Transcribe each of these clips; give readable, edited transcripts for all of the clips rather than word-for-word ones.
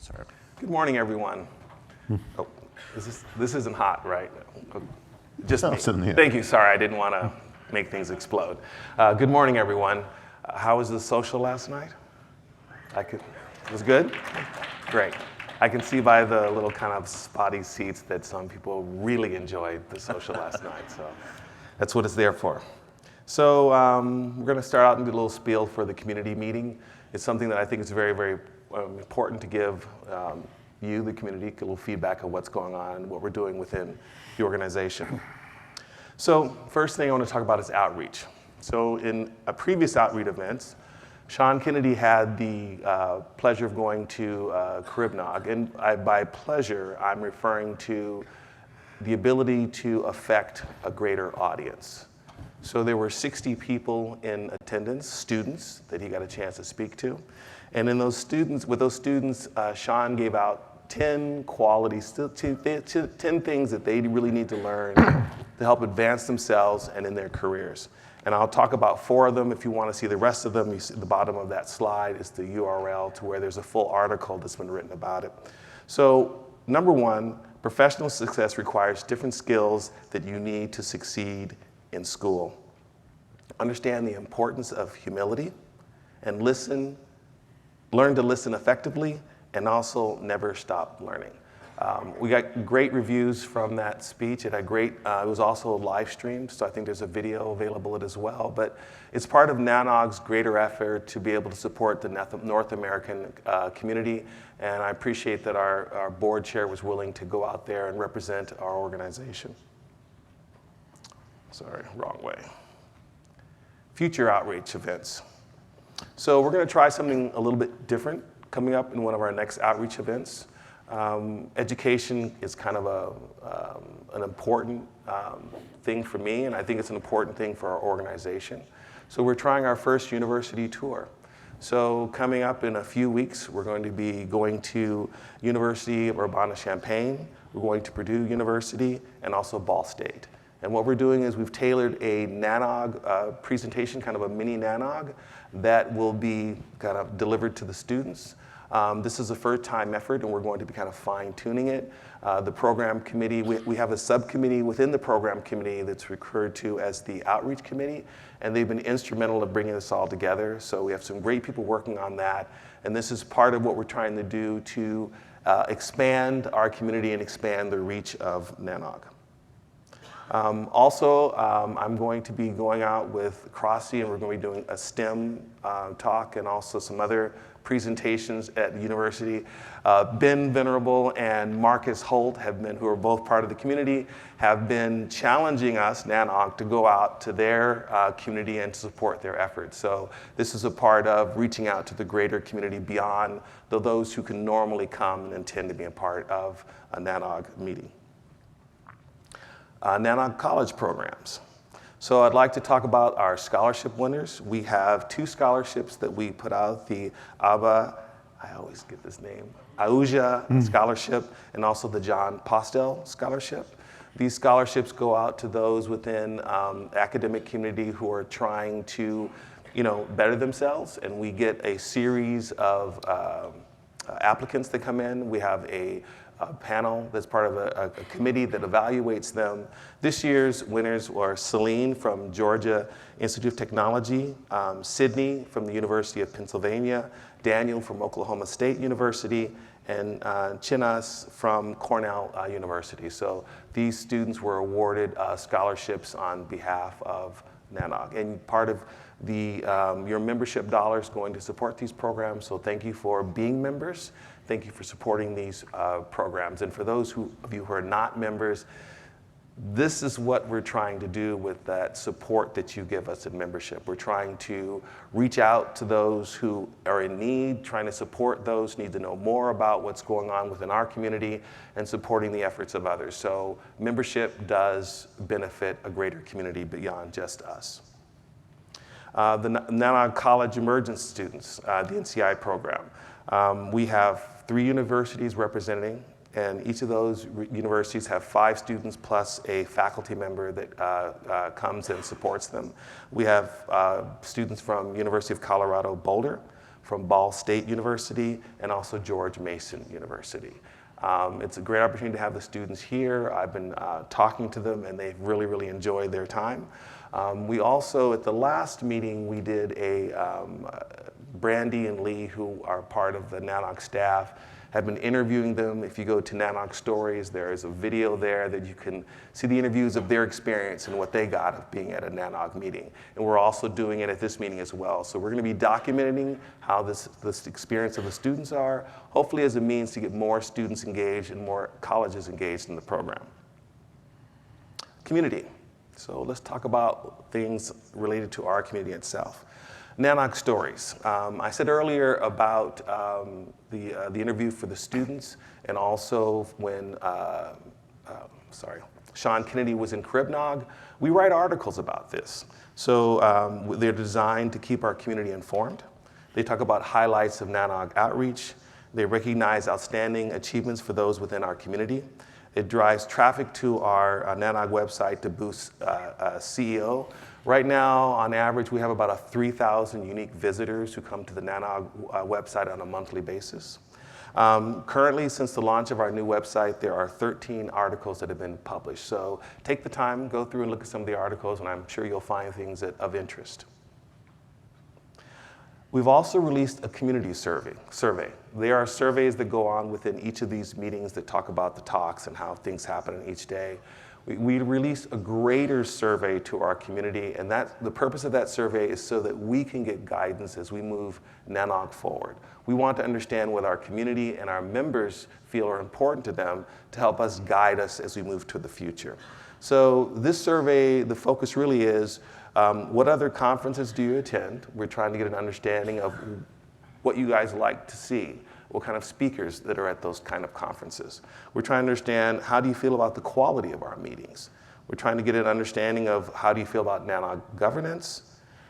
Sorry. Good morning, everyone. Oh, this isn't hot, right? Just me. Thank you. Sorry, I didn't want to make things explode. Good morning, everyone. How was the social last night? It was good? Great. I can see by the little kind of spotty seats that some people really enjoyed the social last night. So that's what it's there for. So we're going to start out and do a little spiel for the community meeting. It's something that I think is very, very important to give you, the community, a little feedback of what's going on and what we're doing within the organization. So first thing I want to talk about is outreach. So in a previous outreach events, Sean Kennedy had the pleasure of going to NANOG, and by pleasure, I'm referring to the ability to affect a greater audience. So there were 60 people in attendance, students, that he got a chance to speak to. And in those students, Sean gave out 10 qualities, 10 things that they really need to learn to help advance themselves and in their careers. And I'll talk about 4 of them. If you want to see the rest of them, you see at the bottom of that slide is the URL to where there's a full article that's been written about it. So number 1, professional success requires different skills that you need to succeed in school. Understand the importance of humility and learn to listen effectively, and also never stop learning. We got great reviews from that speech. It was also live streamed, so I think there's a video available as well. But it's part of NANOG's greater effort to be able to support the North American community, and I appreciate that our board chair was willing to go out there and represent our organization. Sorry, wrong way. Future outreach events. So we're going to try something a little bit different coming up in one of our next outreach events. Education is kind of an important thing for me, and I think it's an important thing for our organization. So we're trying our first university tour. So coming up in a few weeks, we're going to be going to University of Urbana-Champaign, we're going to Purdue University, and also Ball State. And what we're doing is we've tailored a NANOG presentation, kind of a mini NANOG, that will be kind of delivered to the students. This is a first-time effort, and we're going to be kind of fine-tuning it. The program committee, we have a subcommittee within the program committee that's referred to as the outreach committee, and they've been instrumental in bringing this all together. So we have some great people working on that, and this is part of what we're trying to do to expand our community and expand the reach of NANOG. I'm going to be going out with Crossy, and we're going to be doing a STEM talk and also some other presentations at the university. Ben Venerable and Marcus Holt who are both part of the community, have been challenging us, NANOG, to go out to their community and to support their efforts. So this is a part of reaching out to the greater community beyond those who can normally come and intend to be a part of a NANOG meeting. NANOG college programs. So I'd like to talk about our scholarship winners. We have 2 scholarships that we put out, the I always get this name, Auja Scholarship, and also the John Postel Scholarship. These scholarships go out to those within the academic community who are trying to, better themselves, and we get a series of applicants that come in. We have a panel that's part of a committee that evaluates them. This year's winners were Celine from Georgia Institute of Technology, Sydney from the University of Pennsylvania, Daniel from Oklahoma State University, and Chinas from Cornell University. So these students were awarded scholarships on behalf of NANOG. And part of your membership dollars going to support these programs, so thank you for being members. Thank you for supporting these programs. And for those of you who are not members, this is what we're trying to do with that support that you give us in membership. We're trying to reach out to those who are in need, trying to support those who need to know more about what's going on within our community, and supporting the efforts of others. So membership does benefit a greater community beyond just us. The NANOG College Emergence Students, the NCI program. We have 3 universities representing, and each of those universities have 5 students plus a faculty member that comes and supports them. We have students from University of Colorado Boulder, from Ball State University and also George Mason University. It's a great opportunity to have the students here. I've been talking to them and they've really, really enjoyed their time. We also, at the last meeting, we did Brandy and Lee, who are part of the NANOG staff, have been interviewing them. If you go to NANOG Stories, there is a video there that you can see the interviews of their experience and what they got of being at a NANOG meeting. And we're also doing it at this meeting as well. So we're going to be documenting how this experience of the students are, hopefully as a means to get more students engaged and more colleges engaged in the program. Community. So let's talk about things related to our community itself. NANOG Stories. I said earlier about the interview for the students, and also when Sean Kennedy was in Cribnog, we write articles about this. So they're designed to keep our community informed. They talk about highlights of NANOG outreach. They recognize outstanding achievements for those within our community. It drives traffic to our NANOG website to boost CEO. Right now, on average, we have about 3,000 unique visitors who come to the NANOG website on a monthly basis. Currently, since the launch of our new website, there are 13 articles that have been published. So take the time, go through and look at some of the articles, and I'm sure you'll find things of interest. We've also released a community survey. There are surveys that go on within each of these meetings that talk about the talks and how things happen in each day. We released a greater survey to our community, and the purpose of that survey is so that we can get guidance as we move NANOG forward. We want to understand what our community and our members feel are important to them to help us guide us as we move to the future. So this survey, the focus really is, what other conferences do you attend? We're trying to get an understanding of what you guys like to see, what kind of speakers that are at those kind of conferences. We're trying to understand, how do you feel about the quality of our meetings? We're trying to get an understanding of how do you feel about NANOG governance,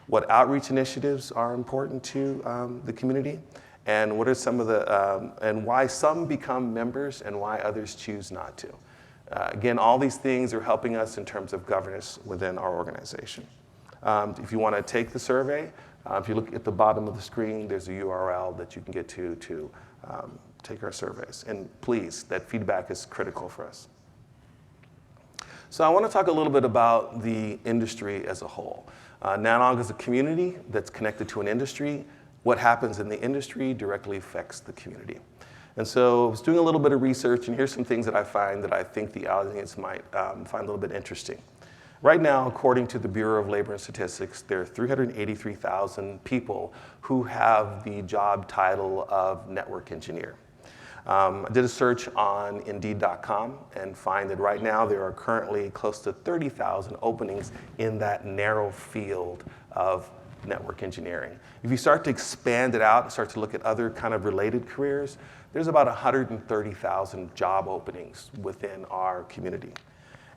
what outreach initiatives are important to the community, and what are some of the, and why some become members and why others choose not to. Again, all these things are helping us in terms of governance within our organization. If you want to take the survey, if you look at the bottom of the screen, there's a URL that you can get to take our surveys. And please, that feedback is critical for us. So I want to talk a little bit about the industry as a whole. NANOG is a community that's connected to an industry. What happens in the industry directly affects the community. And so I was doing a little bit of research, and here's some things that I find that I think the audience might find a little bit interesting. Right now, according to the Bureau of Labor and Statistics, there are 383,000 people who have the job title of network engineer. I did a search on Indeed.com and find that right now there are currently close to 30,000 openings in that narrow field of network engineering. If you start to expand it out and start to look at other kind of related careers, there's about 130,000 job openings within our community.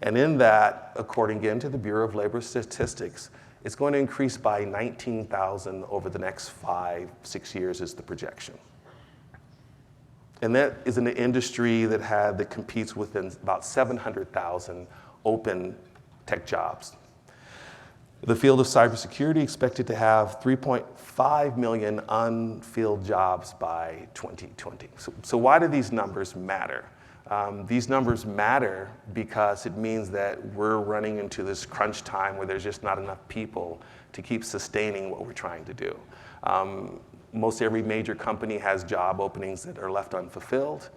And in that, according again to the Bureau of Labor Statistics, it's going to increase by 19,000 over the next 5-6 years is the projection. And that is an industry that competes within about 700,000 open tech jobs. The field of cybersecurity expected to have 3.5 million unfilled jobs by 2020. So why do these numbers matter? These numbers matter because it means that we're running into this crunch time where there's just not enough people to keep sustaining what we're trying to do. Most every major company has job openings that are left unfulfilled,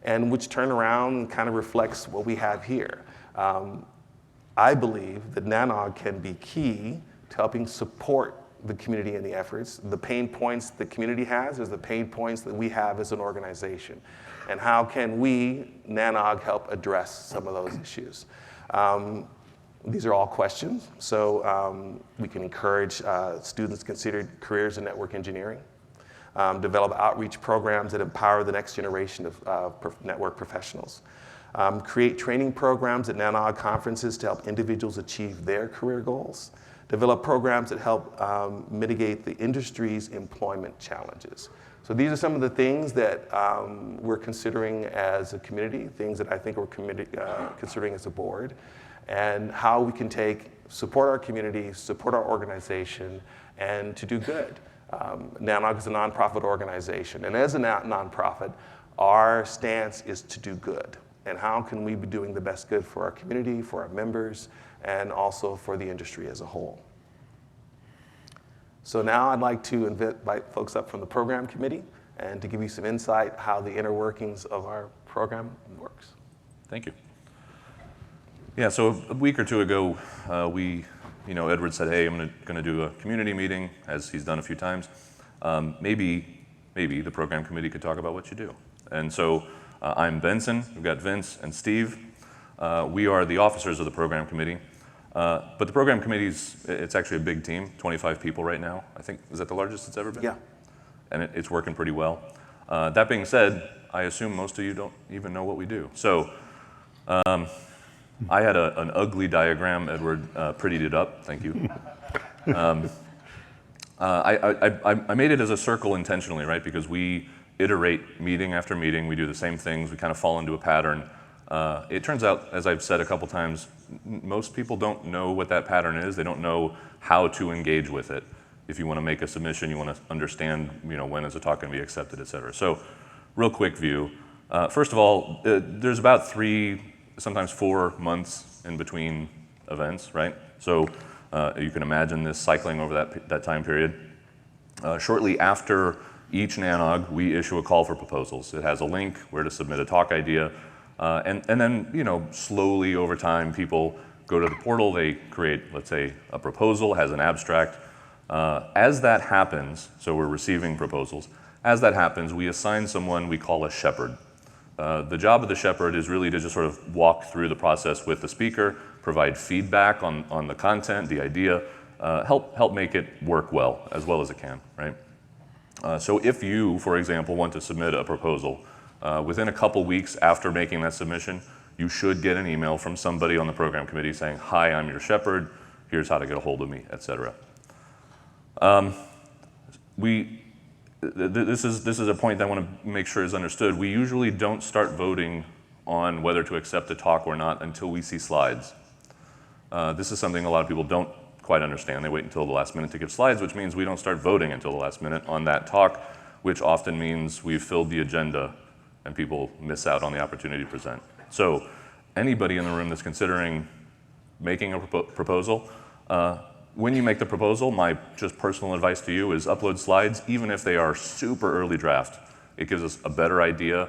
and which turn around and kind of reflects what we have here. I believe that NANOG can be key to helping support the community in the efforts. The pain points the community has is the pain points that we have as an organization. And how can we, NANOG, help address some of those issues? These are all questions, so we can encourage students to consider careers in network engineering, develop outreach programs that empower the next generation of network professionals, create training programs at NANOG conferences to help individuals achieve their career goals, develop programs that help mitigate the industry's employment challenges. So these are some of the things that we're considering as a community, things that I think we're considering as a board, and how we can support our community, support our organization, and to do good. NANOG is a nonprofit organization, and as a nonprofit, our stance is to do good. And how can we be doing the best good for our community, for our members, and also for the industry as a whole? So now I'd like to invite folks up from the program committee and to give you some insight how the inner workings of our program works. Thank you. Yeah, so a week or two ago, Edward said, hey, I'm going to do a community meeting, as he's done a few times. Maybe the program committee could talk about what you do. And so I'm Benson, we've got Vince and Steve. We are the officers of the program committee. But the program committee's, it's actually a big team, 25 people right now. I think, is that the largest it's ever been? Yeah. And it's working pretty well. That being said, I assume most of you don't even know what we do. So I had an ugly diagram. Edward prettied it up. Thank you. I made it as a circle intentionally, right? Because we iterate meeting after meeting. We do the same things. We kind of fall into a pattern. It turns out, as I've said a couple times, most people don't know what that pattern is. They don't know how to engage with it. If you want to make a submission, you want to understand, when is a talk going to be accepted, et cetera. So, real quick view. First of all, there's about 3, sometimes 4 months in between events, right? So you can imagine this cycling over that time period. Shortly after each NANOG, we issue a call for proposals. It has a link where to submit a talk idea. And then, slowly over time, people go to the portal, they create, let's say, a proposal, has an abstract. As that happens, so we're receiving proposals, as that happens, we assign someone we call a shepherd. The job of the shepherd is really to just sort of walk through the process with the speaker, provide feedback on the content, the idea, help make it work well as it can, right? So if you, for example, want to submit a proposal, within a couple weeks after making that submission, you should get an email from somebody on the program committee saying, hi, I'm your shepherd, here's how to get a hold of me, et cetera. This is a point that I want to make sure is understood. We usually don't start voting on whether to accept a talk or not until we see slides. This is something a lot of people don't quite understand. They wait until the last minute to give slides, which means we don't start voting until the last minute on that talk, which often means we've filled the agenda and people miss out on the opportunity to present. So anybody in the room that's considering making a proposal, when you make the proposal, my just personal advice to you is upload slides, even if they are super early draft. It gives us a better idea,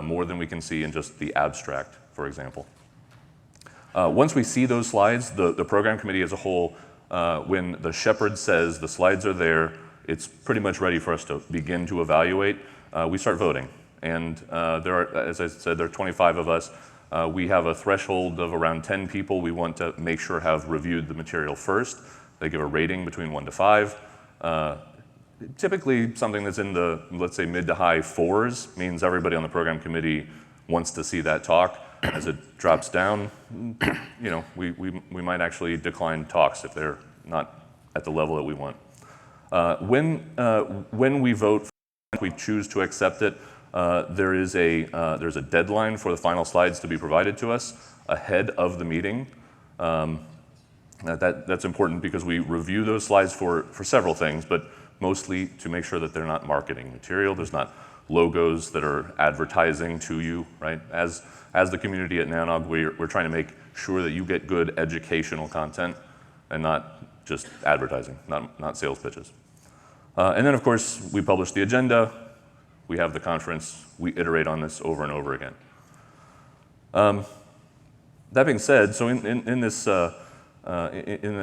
more than we can see in just the abstract, for example. Once we see those slides, the program committee as a whole, when the shepherd says the slides are there, it's pretty much ready for us to begin to evaluate. We start voting. And there are, as I said, there are 25 of us. We have a threshold of around 10 people we want to make sure have reviewed the material first. They give a rating between 1 to 5. Typically, something that's in the, let's say, mid to high 4s means everybody on the program committee wants to see that talk. As it drops down, we might actually decline talks if they're not at the level that we want. When we vote, if we choose to accept it, there's a deadline for the final slides to be provided to us ahead of the meeting. That's important because we review those slides for several things, but mostly to make sure that they're not marketing material. There's not logos that are advertising to you, right? As the community at NANOG, we're trying to make sure that you get good educational content and not just advertising, not sales pitches. And then, of course, we publish the agenda. We have the conference. We iterate on this over and over again. That being said, so in this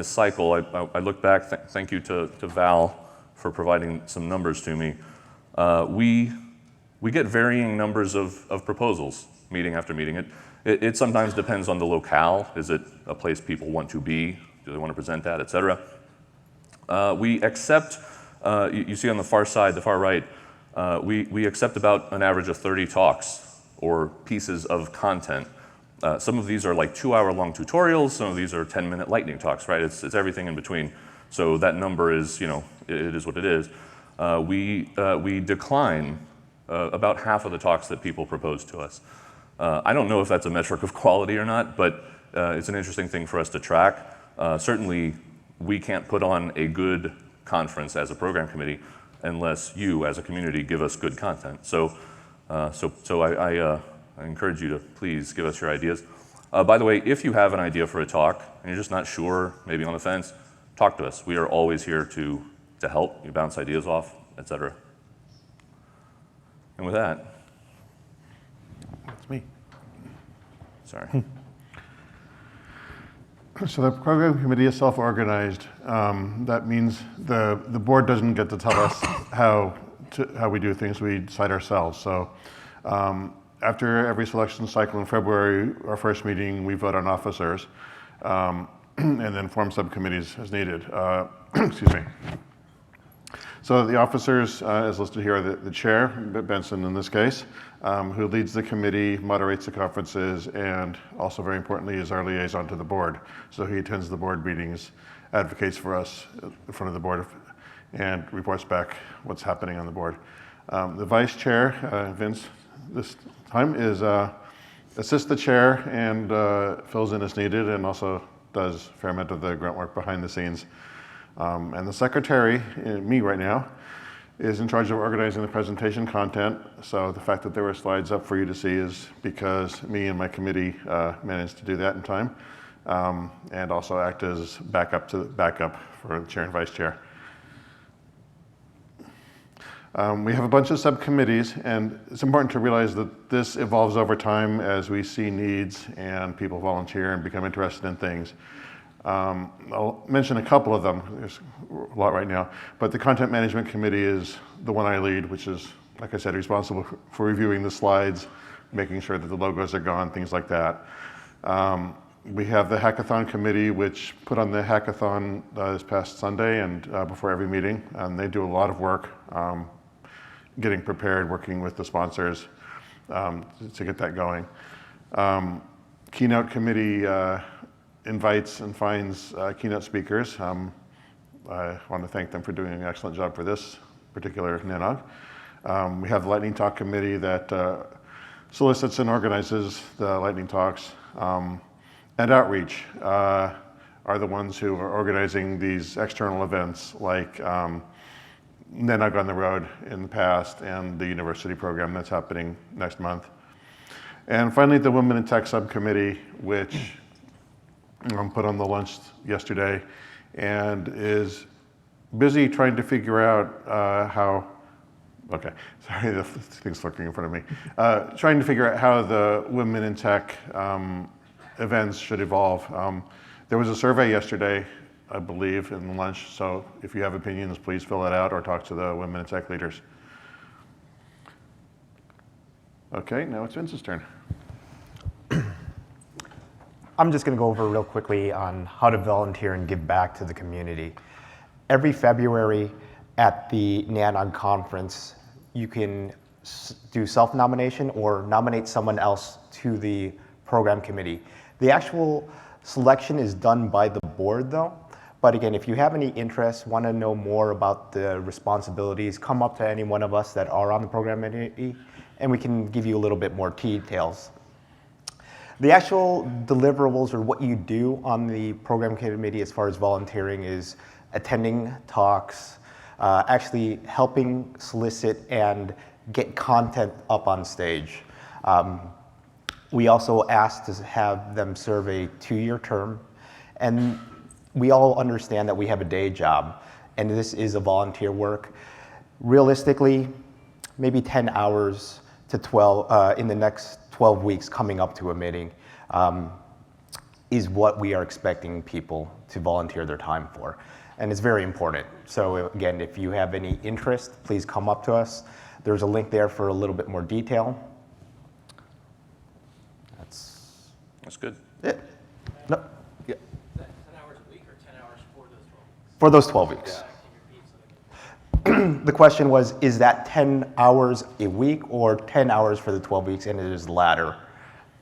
cycle, I look back. Thank you to Val for providing some numbers to me. We get varying numbers of proposals, meeting after meeting. It sometimes depends on the locale. Is it a place people want to be? Do they want to present at, et cetera? We accept, you see on the far side, the far right, we accept about an average of 30 talks or pieces of content. Some of these are like 2-hour-long tutorials. Some of these are 10-minute lightning talks, right? It's everything in between. So that number is, it is what it is. We decline about half of the talks that people propose to us. I don't know if that's a metric of quality or not, but it's an interesting thing for us to track. Certainly, we can't put on a good conference as a program committee unless you, as a community, give us good content. So, I encourage you to please give us your ideas. By the way, if you have an idea for a talk and you're just not sure, maybe on the fence, talk to us. We are always here to help. You bounce ideas off, etc. And with that, that's me. Sorry. So the program committee is self-organized. That means the board doesn't get to tell us how we do things. We decide ourselves. So after every selection cycle in February, our first meeting, we vote on officers, and then form subcommittees as needed. Excuse me. So the officers, as listed here, are the chair, Benson in this case, who leads the committee, moderates the conferences, and also very importantly is our liaison to the board. So he attends the board meetings, advocates for us in front of the board, and reports back what's happening on the board. The vice chair, Vince, this time is assists the chair and fills in as needed, and also does a fair amount of the grunt work behind the scenes. And the secretary, me right now, is in charge of organizing the presentation content. So the fact that there were slides up for you to see is because me and my committee managed to do that in time, and also act as backup for the chair and vice chair. We have a bunch of subcommittees, and it's important to realize that this evolves over time as we see needs and people volunteer and become interested in things. I'll mention a couple of them. There's a lot right now, but the Content Management Committee is the one I lead, which is, like I said, responsible for reviewing the slides, making sure that the logos are gone, things like that. We have the Hackathon Committee, which put on the hackathon this past Sunday and before every meeting, and they do a lot of work getting prepared, working with the sponsors to get that going. Keynote Committee invites and finds keynote speakers. I want to thank them for doing an excellent job for this particular NANOG. We have the Lightning Talk Committee that solicits and organizes the Lightning Talks. And Outreach are the ones who are organizing these external events like NANOG on the Road in the past and the university program that's happening next month. And finally, the Women in Tech Subcommittee, which put on the lunch yesterday and is busy trying to figure out okay, sorry, the thing's lurking in front of me. Trying to figure out how the Women in Tech events should evolve. There was a survey yesterday, I believe, in lunch, so if you have opinions, please fill it out or talk to the Women in Tech leaders. Okay, now it's Vince's turn. I'm just going to go over real quickly on how to volunteer and give back to the community. Every February at the NANOG conference, you can do self-nomination or nominate someone else to the program committee. The actual selection is done by the board though, but again, if you have any interest, want to know more about the responsibilities, come up to any one of us that are on the program committee and we can give you a little bit more details. The actual deliverables or what you do on the program committee as far as volunteering is attending talks, actually helping solicit and get content up on stage. We also asked to have them serve a 2-year term, and we all understand that we have a day job, and this is a volunteer work. Realistically, maybe 10 hours to 12 in the next 12 weeks coming up to a meeting is what we are expecting people to volunteer their time for. And it's very important. So again, if you have any interest, please come up to us. There's a link there for a little bit more detail. That's good. Yeah. No. Yeah. 10 hours a week or 10 hours for those 12 weeks? For those 12 weeks. The question was, is that 10 hours a week or 10 hours for the 12 weeks? And it is the latter.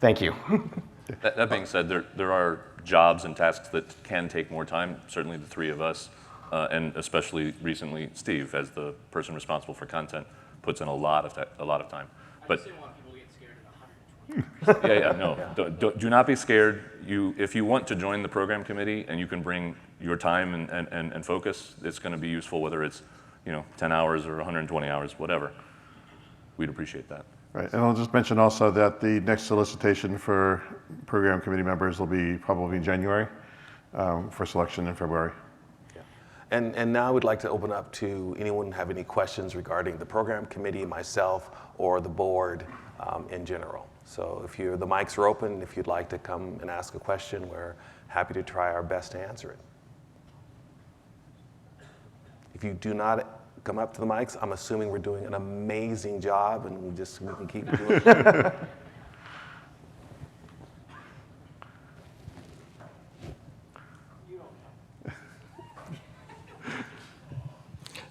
Thank you. That being said, there are jobs and tasks that can take more time. Certainly the three of us, and especially recently Steve, as the person responsible for content, puts in a lot of time. I But just didn't want people to get scared at Yeah, no. Do not be scared. If you want to join the program committee and you can bring your time and focus, it's going to be useful, whether it's 10 hours or 120 hours, whatever. We'd appreciate that. Right, and I'll just mention also that the next solicitation for program committee members will be probably in January for selection in February. And now I would like to open up to anyone have any questions regarding the program committee, myself, or the board in general. So if the mics are open, if you'd like to come and ask a question, we're happy to try our best to answer it. If you do not come up to the mics, I'm assuming we're doing an amazing job and we can keep doing it.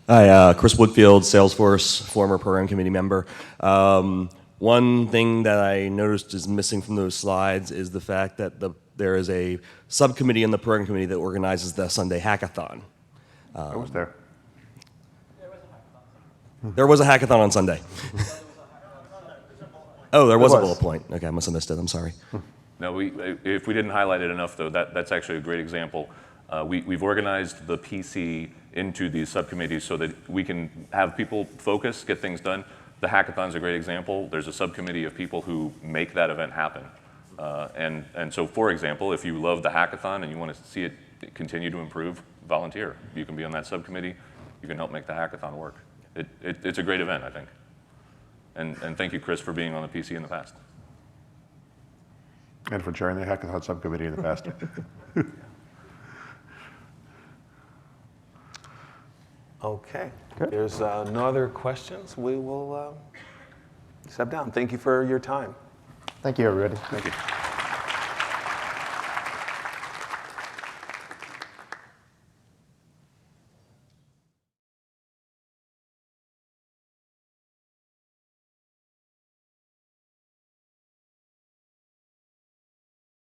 Hi, Chris Woodfield, Salesforce, former program committee member. One thing that I noticed is missing from those slides is the fact that there is a subcommittee in the program committee that organizes the Sunday hackathon. I was there. There was a hackathon on Sunday. Oh, there was a bullet point. Okay, I must have missed it. I'm sorry. No, if we didn't highlight it enough, though, that's actually a great example. We've organized the PC into these subcommittees so that we can have people focus, get things done. The hackathon's a great example. There's a subcommittee of people who make that event happen. And so, for example, if you love the hackathon and you want to see it continue to improve, volunteer. You can be on that subcommittee. You can help make the hackathon work. It's a great event, I think. And thank you, Chris, for being on the PC in the past. And for chairing the hackathon subcommittee in the past. Okay. There's no other questions. We will step down. Thank you for your time. Thank you, everybody. Thank you.